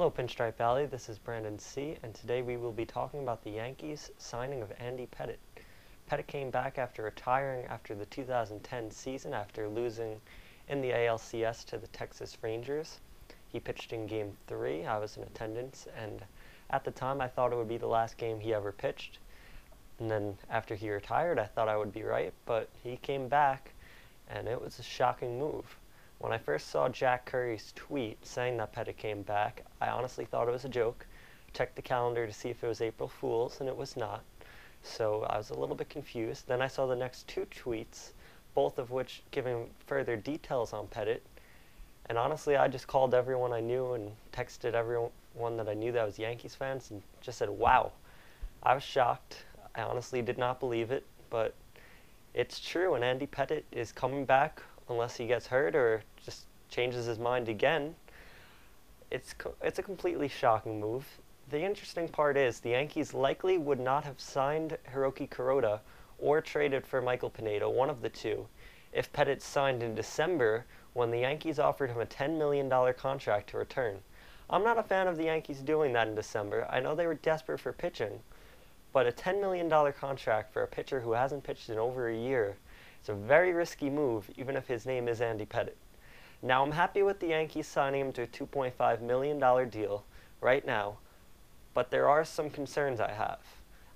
Hello, Pinstripe Valley. This is Brandon C., and today we will be talking about the Yankees signing of Andy Pettitte. Pettitte came back after retiring after the 2010 season after losing in the ALCS to the Texas Rangers. He pitched in Game 3. I was in attendance, and at the time I thought it would be the last game he ever pitched. And then after he retired, I thought I would be right, but he came back, and it was a shocking move. When I first saw Jack Curry's tweet saying that Pettitte came back, I honestly thought it was a joke. Checked the calendar to see if it was April Fool's, and it was not. So I was a little bit confused. Then I saw the next two tweets, both of which giving further details on Pettitte. And honestly, I just called everyone I knew and texted everyone that I knew that was Yankees fans and just said, wow. I was shocked. I honestly did not believe it, but it's true, and Andy Pettitte is coming back unless he gets hurt or just changes his mind again. It's a completely shocking move. The interesting part is the Yankees likely would not have signed Hiroki Kuroda or traded for Michael Pineda, one of the two, if Pettitte signed in December when the Yankees offered him a $10 million contract to return. I'm not a fan of the Yankees doing that in December. I know they were desperate for pitching, but a $10 million contract for a pitcher who hasn't pitched in over a year, it's a very risky move, even if his name is Andy Pettitte. Now, I'm happy with the Yankees signing him to a $2.5 million deal right now, but there are some concerns I have.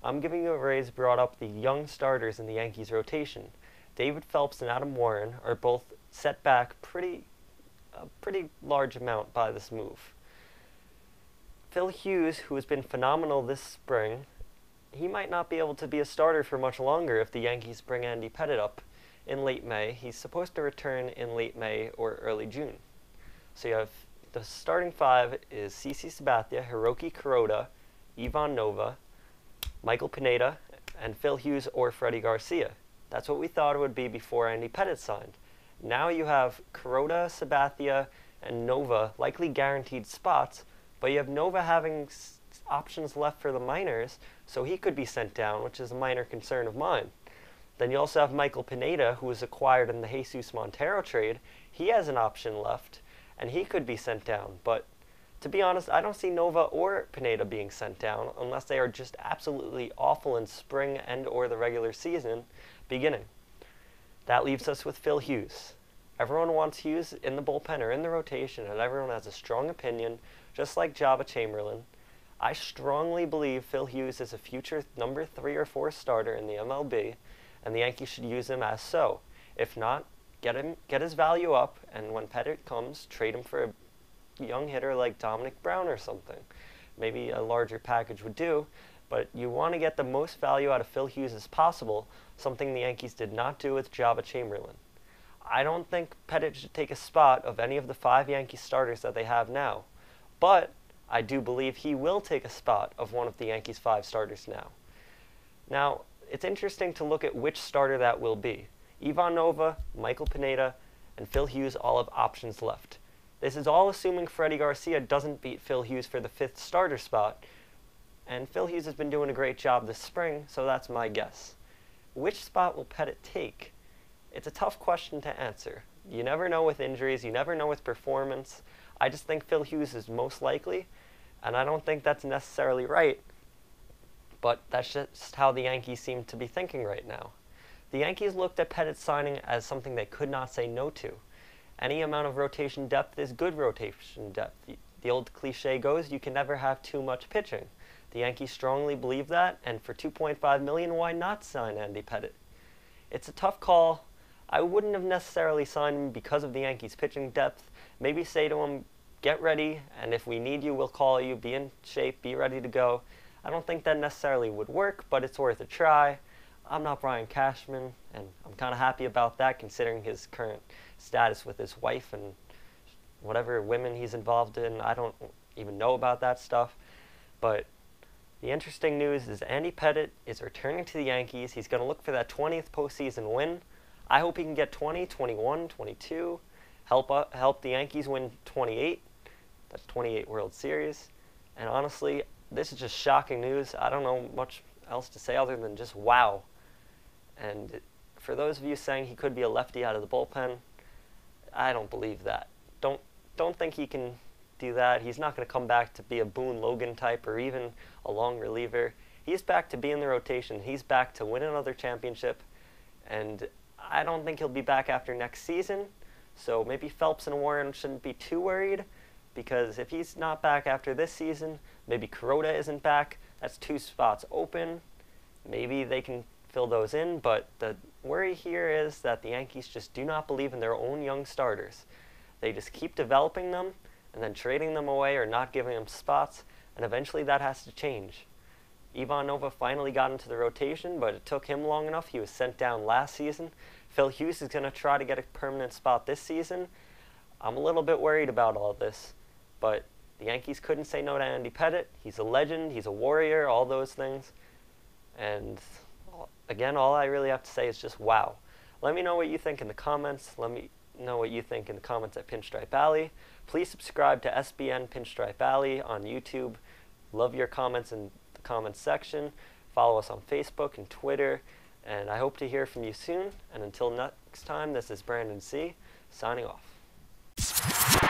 I'm giving you a raise brought up the young starters in the Yankees rotation. David Phelps and Adam Warren are both set back a pretty large amount by this move. Phil Hughes, who has been phenomenal this spring, he might not be able to be a starter for much longer if the Yankees bring Andy Pettitte up in late May. He's supposed to return in late May or early June. So you have the starting five is CC Sabathia, Hiroki Kuroda, Ivan Nova, Michael Pineda, and Phil Hughes or Freddie Garcia. That's what we thought it would be before Andy Pettitte signed. Now you have Kuroda, Sabathia, and Nova likely guaranteed spots, but you have Nova having options left for the minors, so he could be sent down, which is a minor concern of mine. Then you also have Michael Pineda, who was acquired in the Jesus Montero trade. He has an option left, and he could be sent down. But to be honest, I don't see Nova or Pineda being sent down unless they are just absolutely awful in spring and or the regular season beginning. That leaves us with Phil Hughes. Everyone wants Hughes in the bullpen or in the rotation, and everyone has a strong opinion, just like Jabba Chamberlain. I strongly believe Phil Hughes is a future number 3 or 4 starter in the MLB, and the Yankees should use him as so. If not, get his value up, and when Pettitte comes, trade him for a young hitter like Dominic Brown or something. Maybe a larger package would do, but you want to get the most value out of Phil Hughes as possible, something the Yankees did not do with Jabba Chamberlain. I don't think Pettitte should take a spot of any of the 5 Yankee starters that they have now, but I do believe he will take a spot of one of the Yankees' 5 starters now. Now, it's interesting to look at which starter that will be. Ivan Nova, Michael Pineda, and Phil Hughes all have options left. This is all assuming Freddie Garcia doesn't beat Phil Hughes for the 5th starter spot, and Phil Hughes has been doing a great job this spring, so that's my guess. Which spot will Pettitte take? It's a tough question to answer. You never know with injuries, you never know with performance. I just think Phil Hughes is most likely, and I don't think that's necessarily right, but that's just how the Yankees seem to be thinking right now. The Yankees looked at Pettitte's signing as something they could not say no to. Any amount of rotation depth is good rotation depth. The old cliche goes, you can never have too much pitching. The Yankees strongly believe that, and for $2.5 million, why not sign Andy Pettitte? It's a tough call. I wouldn't have necessarily signed him because of the Yankees' pitching depth. Maybe say to him, get ready, and if we need you, we'll call you. Be in shape, be ready to go. I don't think that necessarily would work, but it's worth a try. I'm not Brian Cashman, and I'm kind of happy about that considering his current status with his wife and whatever women he's involved in. I don't even know about that stuff. But the interesting news is Andy Pettitte is returning to the Yankees. He's going to look for that 20th postseason win. I hope he can get 20, 21, 22, help the Yankees win 28. That's 28 World Series. And honestly, this is just shocking news. I don't know much else to say other than just wow. And for those of you saying he could be a lefty out of the bullpen, I don't believe that. Don't think he can do that. He's not going to come back to be a Boone Logan type or even a long reliever. He's back to be in the rotation. He's back to win another championship, and I don't think he'll be back after next season. So maybe Phelps and Warren shouldn't be too worried, because if he's not back after this season, maybe Kuroda isn't back. That's 2 spots open. Maybe they can fill those in, but the worry here is that the Yankees just do not believe in their own young starters. They just keep developing them and then trading them away or not giving them spots, and eventually that has to change. Ivan Nova finally got into the rotation, but it took him long enough. He was sent down last season. Phil Hughes is going to try to get a permanent spot this season. I'm a little bit worried about all this, but the Yankees couldn't say no to Andy Pettitte. He's a legend, he's a warrior, all those things. And again, all I really have to say is just wow. Let me know what you think in the comments. Let me know what you think in the comments at Pinstripe Alley. Please subscribe to SBN Pinstripe Alley on YouTube. Love your comments in the comments section. Follow us on Facebook and Twitter. And I hope to hear from you soon. And until next time, this is Brandon C. signing off.